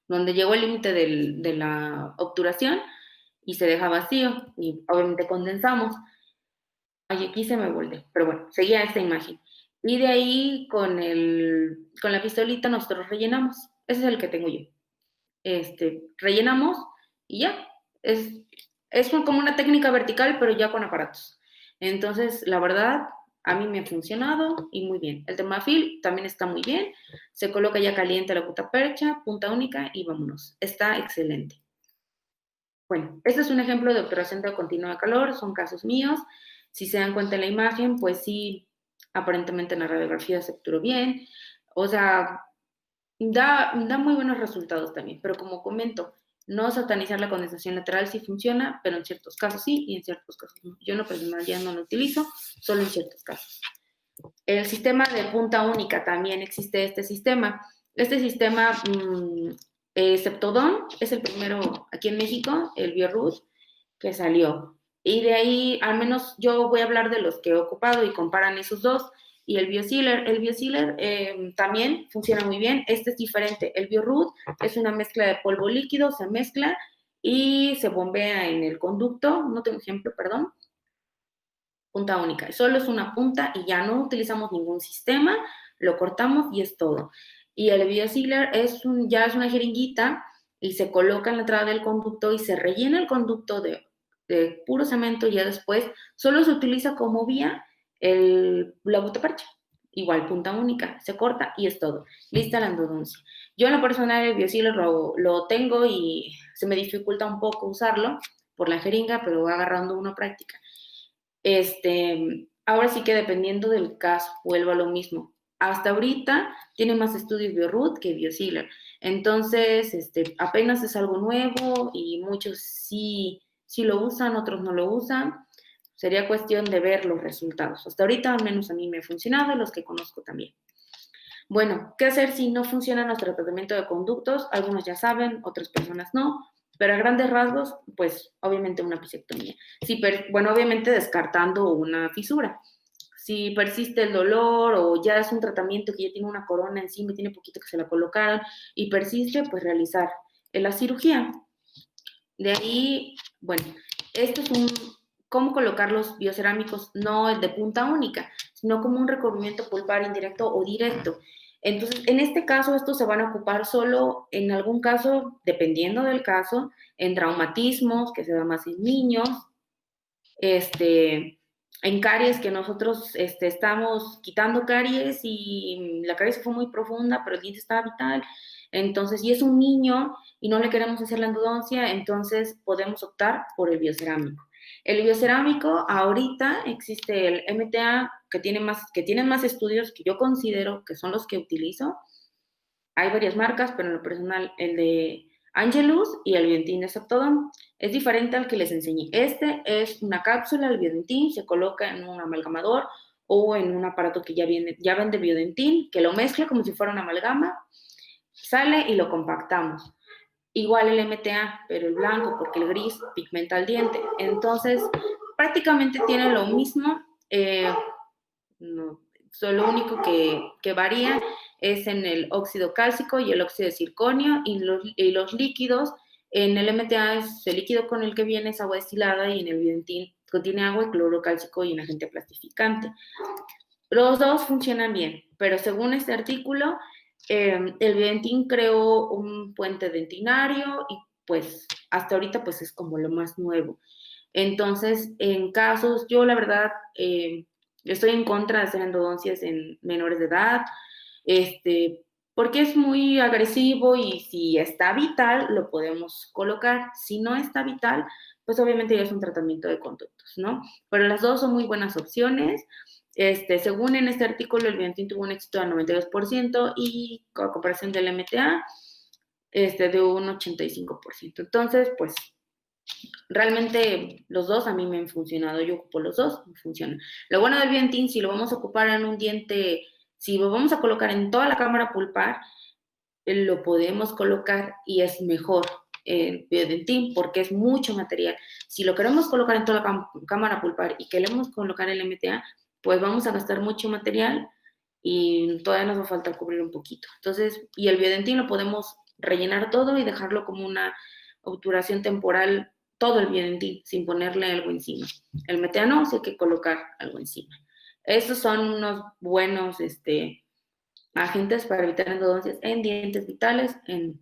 donde llegó el límite de la obturación y se deja vacío y obviamente condensamos. Ay, aquí se me volvió, pero bueno, seguía esta imagen. Y de ahí con la pistolita nosotros rellenamos. Ese es el que tengo yo. Rellenamos y ya. Es como una técnica vertical, pero ya con aparatos. Entonces, la verdad, A mí me ha funcionado y muy bien. El Temafil también está muy bien. Se coloca ya caliente la gutapercha, punta única y vámonos. Está excelente. Bueno, este es un ejemplo de obturación de continua de calor, son casos míos. Si se dan cuenta en la imagen, pues sí, aparentemente en la radiografía se obturó bien. O sea, da muy buenos resultados también, pero como comento, no satanizar la condensación lateral sí funciona, pero en ciertos casos sí y en ciertos casos no. Yo en lo personal ya no lo utilizo, solo en ciertos casos. El sistema de punta única también existe este sistema. Este sistema, Septodon, es el primero aquí en México, el Biorroot, que salió. Y de ahí, al menos yo voy a hablar de los que he ocupado y comparan esos dos. Y el BioSealer, también funciona muy bien. Este es diferente. El Biorroot es una mezcla de polvo líquido, se mezcla y se bombea en el conducto. No tengo ejemplo, perdón. Punta única. Solo es una punta y ya no utilizamos ningún sistema, lo cortamos y es todo. Y el BioSealer ya es una jeringuita y se coloca en la entrada del conducto y se rellena el conducto de puro cemento y ya después solo se utiliza como vía la butaparcha. Igual, punta única, se corta y es todo. Lista la endodoncia. Yo en lo personal el BioSealer lo tengo y se me dificulta un poco usarlo por la jeringa, pero voy agarrando una práctica. Ahora sí que dependiendo del caso, vuelvo a lo mismo. Hasta ahorita tiene más estudios BioRoot que BioSealer. Entonces, apenas es algo nuevo y muchos sí lo usan, otros no lo usan. Sería cuestión de ver los resultados. Hasta ahorita, al menos a mí me ha funcionado, los que conozco también. Bueno, ¿qué hacer si no funciona nuestro tratamiento de conductos? Algunos ya saben, otras personas no, pero a grandes rasgos, pues obviamente una pisectomía. Bueno, obviamente descartando una fisura. Si persiste el dolor o ya es un tratamiento que ya tiene una corona encima y tiene poquito que se la colocaron y persiste, pues realizar la cirugía. De ahí, bueno, esto es cómo colocar los biocerámicos, no el de punta única, sino como un recubrimiento pulpar indirecto o directo. Entonces, en este caso, estos se van a ocupar solo, en algún caso, dependiendo del caso, en traumatismos, que se da más en niños, en caries que nosotros estamos quitando caries y la caries fue muy profunda, pero el diente estaba vital. Entonces, si es un niño y no le queremos hacer la endodoncia, entonces podemos optar por el biocerámico. El biocerámico, ahorita existe el MTA que tienen más estudios que yo considero que son los que utilizo. Hay varias marcas, pero en lo personal el de Angelus y el Biodentin de Septodon es diferente al que les enseñé. Este es una cápsula, el Biodentin se coloca en un amalgamador o en un aparato que ya vende Biodentin, que lo mezcla como si fuera una amalgama, sale y lo compactamos. Igual el MTA, pero el blanco, porque el gris pigmenta el diente. Entonces, prácticamente tiene lo mismo, no, lo único que varía es en el óxido cálcico y el óxido de circonio y los líquidos. En el MTA es el líquido con el que viene es agua destilada y en el Biodentin contiene agua, cloro cálcico y un agente plastificante. Los dos funcionan bien, pero según este artículo, el Biodentin creó un puente dentinario y pues hasta ahorita pues es como lo más nuevo. Entonces, en casos, yo la verdad estoy en contra de hacer endodoncias en menores de edad, porque es muy agresivo y si está vital lo podemos colocar. Si no está vital, pues obviamente ya es un tratamiento de conductos, ¿no? Pero las dos son muy buenas opciones. Según en este artículo, el Biodentin tuvo un éxito del 92% y a comparación del MTA, de un 85%. Entonces, pues, realmente los dos a mí me han funcionado, yo ocupo los dos, me funcionan. Lo bueno del Biodentin, si lo vamos a ocupar en un diente, si lo vamos a colocar en toda la cámara pulpar, lo podemos colocar y es mejor el Biodentin porque es mucho material. Si lo queremos colocar en toda la cámara pulpar y queremos colocar el MTA, pues vamos a gastar mucho material y todavía nos va a faltar cubrir un poquito. Entonces, y el Biodentin lo podemos rellenar todo y dejarlo como una obturación temporal, todo el Biodentin, sin ponerle algo encima. El MTA no, sí hay que colocar algo encima. Esos son unos buenos, agentes para evitar endodoncias en dientes vitales en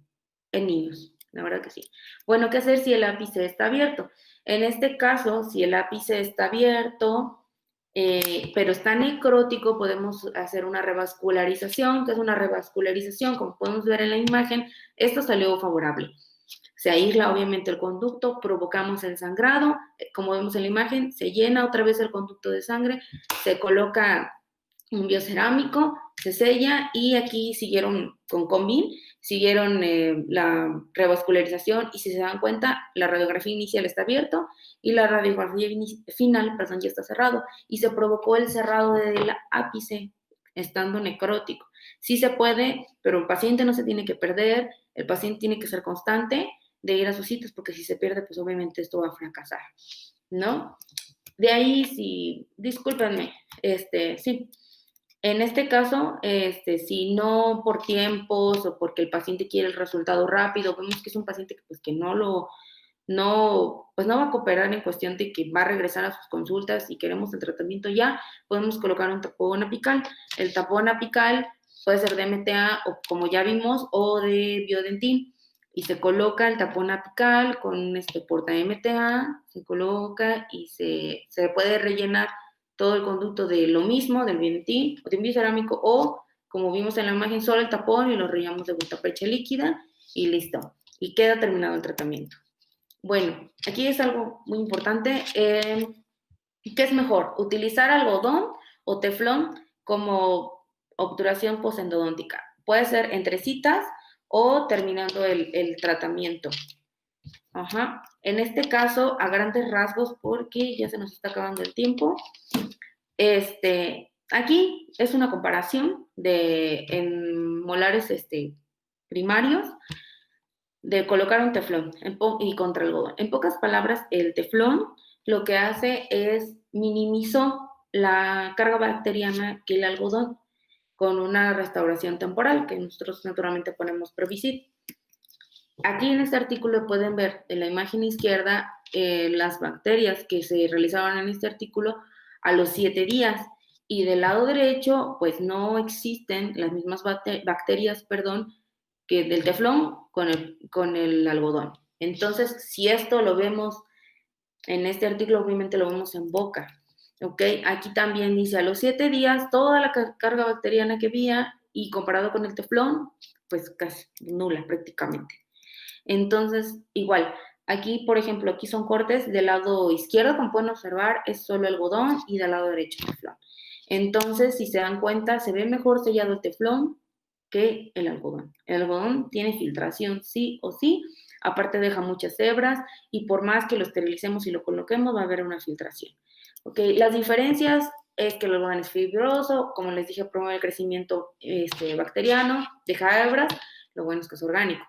niños. La verdad que sí. Bueno, ¿qué hacer si el ápice está abierto? En este caso, si el ápice está abierto, pero está necrótico, podemos hacer una revascularización, que es una revascularización, como podemos ver en la imagen, esto salió favorable. Se aísla obviamente el conducto, provocamos el sangrado, como vemos en la imagen, se llena otra vez el conducto de sangre, se coloca un biocerámico, se sella y aquí siguieron con Combin, siguieron la revascularización y si se dan cuenta, la radiografía inicial está abierta y la radiografía final, perdón, ya está cerrado y se provocó el cerrado del ápice estando necrótico. Sí se puede, pero el paciente no se tiene que perder, el paciente tiene que ser constante de ir a sus citas porque si se pierde, pues obviamente esto va a fracasar, ¿no? De ahí, sí, discúlpenme, sí, en este caso, si no por tiempos o porque el paciente quiere el resultado rápido, vemos que es un paciente que, pues, que pues no va a cooperar en cuestión de que va a regresar a sus consultas y queremos el tratamiento ya, podemos colocar un tapón apical. El tapón apical puede ser de MTA o como ya vimos, o de Biodentin. Y se coloca el tapón apical con porta MTA, se coloca y se puede rellenar todo el conducto de lo mismo, del Biodentin o de un biocerámico, o como vimos en la imagen, solo el tapón y lo rellenamos de gutapercha líquida y listo. Y queda terminado el tratamiento. Bueno, aquí es algo muy importante. ¿Qué es mejor? ¿Utilizar algodón o teflón como obturación posendodóntica? Puede ser entre citas o terminando el tratamiento. Ajá. En este caso, a grandes rasgos, porque ya se nos está acabando el tiempo, aquí es una comparación en molares primarios de colocar un teflón y contra algodón. En pocas palabras, el teflón lo que hace es minimizó la carga bacteriana que el algodón con una restauración temporal que nosotros naturalmente ponemos Previsit. Aquí en este artículo pueden ver en la imagen izquierda las bacterias que se realizaban en este artículo a los 7 días y del lado derecho pues no existen las mismas bacterias, perdón, que del teflón con el algodón. Entonces, si esto lo vemos en este artículo, obviamente lo vemos en boca. ¿Ok? Aquí también dice a los 7 días toda la carga bacteriana que había y comparado con el teflón, pues casi nula prácticamente. Entonces, igual, aquí, por ejemplo, aquí son cortes del lado izquierdo, como pueden observar, es solo algodón y del lado derecho teflón. Entonces, si se dan cuenta, se ve mejor sellado el teflón que el algodón. El algodón tiene filtración sí o sí, aparte deja muchas hebras y por más que lo esterilicemos y lo coloquemos va a haber una filtración. Okay. Las diferencias es que el algodón es fibroso, como les dije, promueve el crecimiento bacteriano, deja hebras, lo bueno es que es orgánico,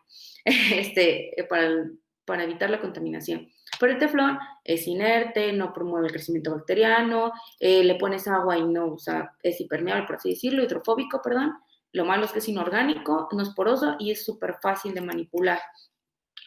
para evitar la contaminación. Pero el teflón es inerte, no promueve el crecimiento bacteriano, le pones agua y no, o sea, es impermeable, por así decirlo, hidrofóbico, perdón. Lo malo es que es inorgánico, no es poroso y es súper fácil de manipular.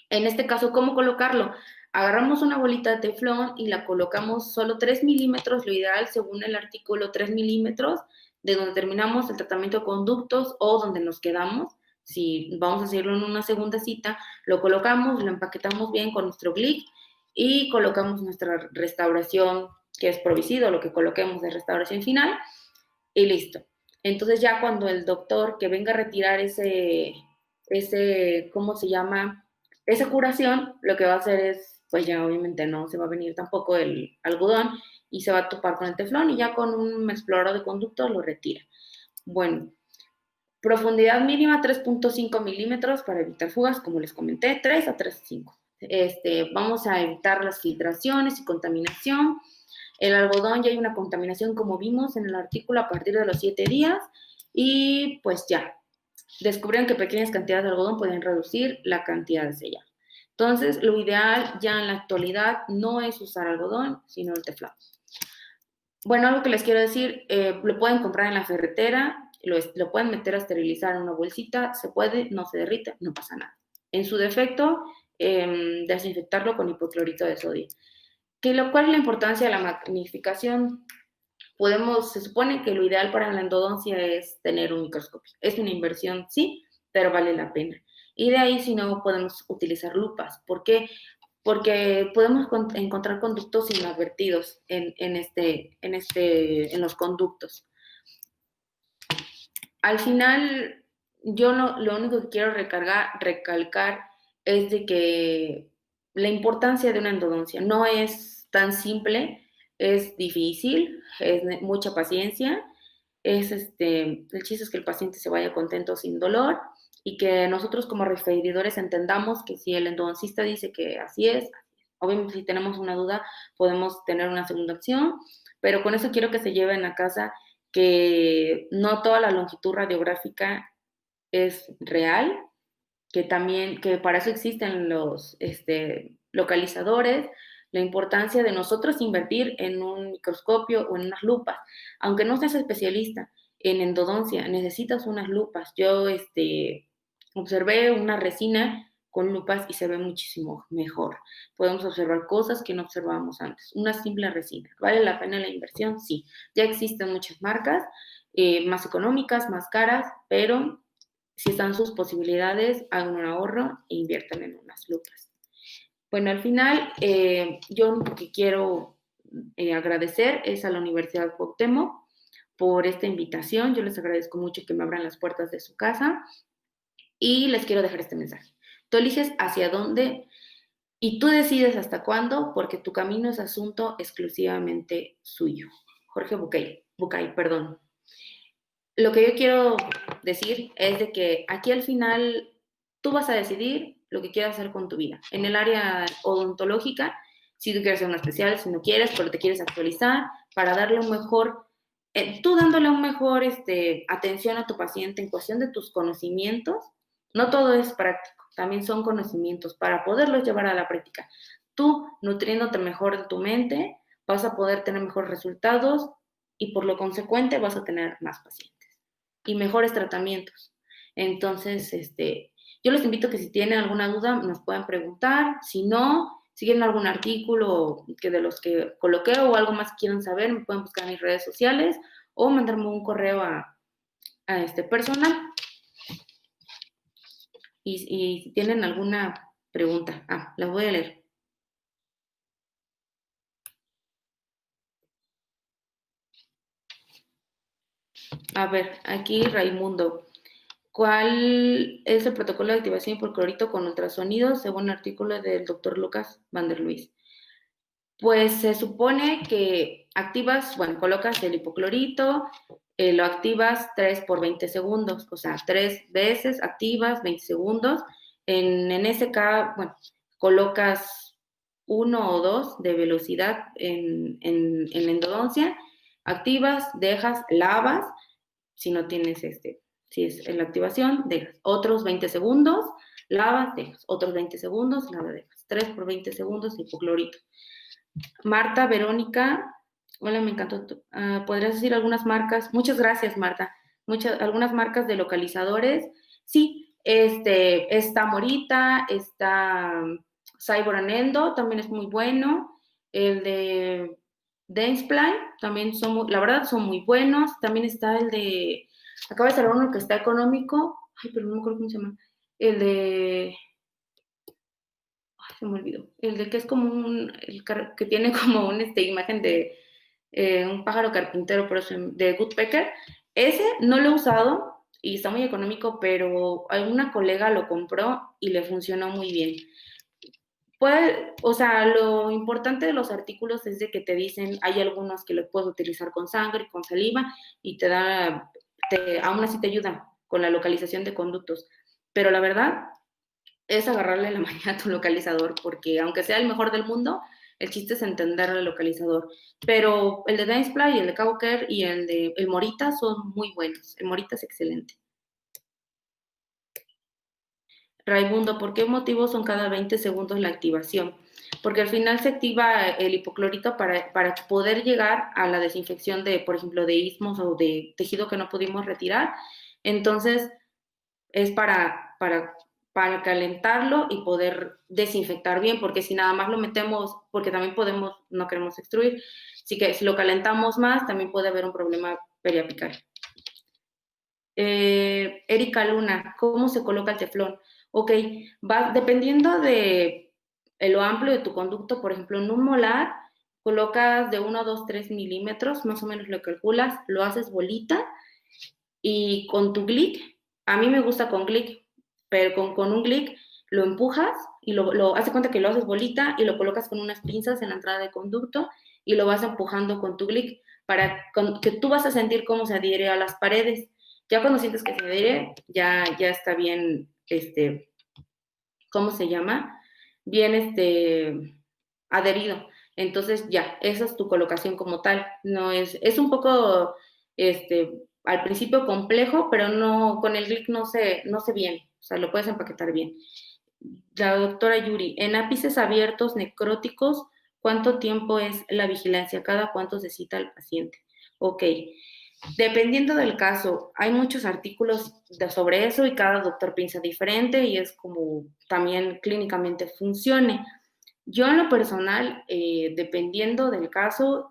En este caso, ¿cómo colocarlo? Agarramos una bolita de teflón y la colocamos solo 3 milímetros, lo ideal según el artículo 3 milímetros, de donde terminamos el tratamiento de conductos o donde nos quedamos. Si vamos a hacerlo en una segunda cita, lo colocamos, lo empaquetamos bien con nuestro Glic y colocamos nuestra restauración, que es Provisido, lo que coloquemos de restauración final, y listo. Entonces ya cuando el doctor que venga a retirar ¿cómo se llama? Esa curación, lo que va a hacer es, pues ya obviamente no se va a venir tampoco el algodón y se va a topar con el teflón y ya con un explorador de conducto lo retira. Bueno, profundidad mínima 3.5 milímetros para evitar fugas, como les comenté, 3 a 3.5. Vamos a evitar las filtraciones y contaminación. El algodón ya hay una contaminación, como vimos en el artículo, a partir de los 7 días y pues ya, descubrieron que pequeñas cantidades de algodón pueden reducir la cantidad de sellado. Entonces, lo ideal ya en la actualidad no es usar algodón, sino el teflón. Bueno, algo que les quiero decir, lo pueden comprar en la ferretera, lo pueden meter a esterilizar en una bolsita, se puede, no se derrite, no pasa nada. En su defecto, desinfectarlo con hipoclorito de sodio. ¿Cuál es la importancia de la magnificación? Se supone que lo ideal para la endodoncia es tener un microscopio. Es una inversión, sí, pero vale la pena. Y de ahí, si no, podemos utilizar lupas. ¿Por qué? porque podemos encontrar conductos inadvertidos en los conductos. Al final, yo no, lo único que quiero recalcar es de que la importancia de una endodoncia no es tan simple, es difícil, es mucha paciencia, el chiste es que el paciente se vaya contento sin dolor y que nosotros como referidores entendamos que si el endodoncista dice que así es, obviamente si tenemos una duda podemos tener una segunda opción, pero con eso quiero que se lleven a casa que no toda la longitud radiográfica es real, que también, que para eso existen los localizadores, la importancia de nosotros invertir en un microscopio o en unas lupas, aunque no seas especialista en endodoncia, necesitas unas lupas. Yo observé una resina con lupas y se ve muchísimo mejor. Podemos observar cosas que no observábamos antes. Una simple resina. ¿Vale la pena la inversión? Sí. Ya existen muchas marcas, más económicas, más caras, pero si están sus posibilidades, hagan un ahorro e inviertan en unas lupas. Bueno, al final, yo lo que quiero agradecer es a la Universidad Cuauhtémoc por esta invitación. Yo les agradezco mucho que me abran las puertas de su casa y les quiero dejar este mensaje. Tú eliges hacia dónde y tú decides hasta cuándo, porque tu camino es asunto exclusivamente suyo. Jorge Bucay, perdón. Lo que yo quiero decir es de que aquí al final tú vas a decidir lo que quieras hacer con tu vida. En el área odontológica, si tú quieres ser una especial, si no quieres, pero te quieres actualizar para darle un mejor, tú dándole un mejor atención a tu paciente en cuestión de tus conocimientos. No todo es práctico, también son conocimientos para poderlos llevar a la práctica. Tú, nutriéndote mejor de tu mente, vas a poder tener mejores resultados y por lo consecuente vas a tener más pacientes y mejores tratamientos. Entonces, yo les invito a que si tienen alguna duda nos puedan preguntar. Si no, si quieren algún artículo que de los que coloqué o algo más que quieran saber, me pueden buscar en mis redes sociales o mandarme un correo a este personal. Y si tienen alguna pregunta, las voy a leer. A ver, aquí Raimundo. ¿Cuál es el protocolo de activación por clorito con ultrasonido según el artículo del doctor Lucas Van der Luis? Pues se supone que activas, bueno, colocas el hipoclorito, lo activas 3 por 20 segundos, o sea, 3 veces activas 20 segundos. En SK, bueno, colocas 1 o 2 de velocidad en la endodoncia, activas, dejas, lavas, si no tienes si es en la activación, dejas otros 20 segundos, lavas, dejas otros 20 segundos, lavas, dejas 3 por 20 segundos de hipoclorito. Marta, Verónica, hola, me encantó. ¿Podrías decir algunas marcas? Muchas gracias, Marta. Algunas marcas de localizadores. Sí, está Morita, está Cyber también es muy bueno. El de Dentsply también la verdad son muy buenos. También está el de, acaba de salir uno que está económico. Ay, pero no me acuerdo cómo se llama. El de, se me olvidó. El de que es como que tiene como una imagen de un pájaro carpintero, pero de Woodpecker. Ese no lo he usado y está muy económico, pero alguna colega lo compró y le funcionó muy bien. O sea, lo importante de los artículos es de que te dicen, hay algunos que los puedes utilizar con sangre, con saliva, y aún así te ayuda con la localización de conductos. Pero la verdad, es agarrarle la mañana a tu localizador, porque aunque sea el mejor del mundo, el chiste es entender el localizador. Pero el de Dentsply, el de CaboCare y el Morita son muy buenos. El Morita es excelente. Raimundo, ¿por qué motivo son cada 20 segundos la activación? Porque al final se activa el hipoclorito para poder llegar a la desinfección de, por ejemplo, de istmos o de tejido que no pudimos retirar. Entonces, es para calentarlo y poder desinfectar bien, porque si nada más lo metemos, porque también no queremos extruir, así que si lo calentamos más, también puede haber un problema periapical. Erika Luna, ¿cómo se coloca el teflón? Ok, dependiendo de lo amplio de tu conducto, por ejemplo, en un molar, colocas de 1, 2, 3 milímetros, más o menos lo calculas, lo haces bolita y con tu glick, a mí me gusta con glick, pero con un glick lo empujas y hace cuenta que lo haces bolita y lo colocas con unas pinzas en la entrada de conducto y lo vas empujando con tu glick que tú vas a sentir cómo se adhiere a las paredes. Ya cuando sientes que se adhiere, ya está bien, ¿cómo se llama? Bien, adherido. Entonces ya, esa es tu colocación como tal. No es un poco, al principio complejo, pero no, con el glick no se viene. O sea, lo puedes empaquetar bien. La doctora Yuri, en ápices abiertos necróticos, ¿cuánto tiempo es la vigilancia? ¿Cada cuánto se cita al paciente? Ok, dependiendo del caso, hay muchos artículos sobre eso y cada doctor piensa diferente y es como también clínicamente funcione. Yo en lo personal, dependiendo del caso,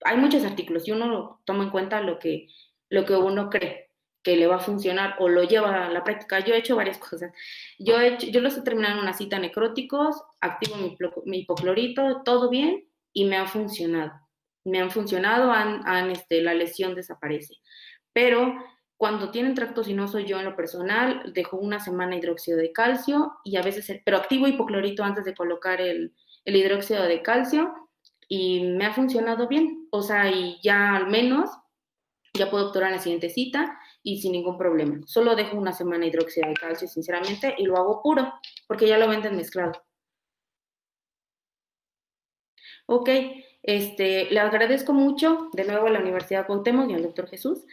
hay muchos artículos y uno toma en cuenta lo que uno cree que le va a funcionar o lo lleva a la práctica. Yo he hecho varias cosas. Yo los he terminado en una cita necróticos, activo mi hipoclorito, todo bien y me ha funcionado. Me han funcionado, la lesión desaparece. Pero cuando tienen tracto sinoso, yo en lo personal dejo una semana hidróxido de calcio y a veces, pero activo hipoclorito antes de colocar el hidróxido de calcio y me ha funcionado bien. O sea, y ya al menos ya puedo obturar la siguiente cita y sin ningún problema. Solo dejo una semana hidróxido de calcio, sinceramente, y lo hago puro, porque ya lo venden mezclado. Ok, le agradezco mucho de nuevo a la Universidad Cuauhtémoc y al doctor Jesús.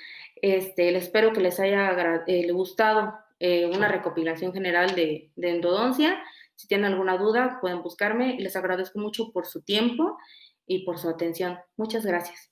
Les espero que les haya gustado una recopilación general de endodoncia. Si tienen alguna duda, pueden buscarme. Les agradezco mucho por su tiempo y por su atención. Muchas gracias.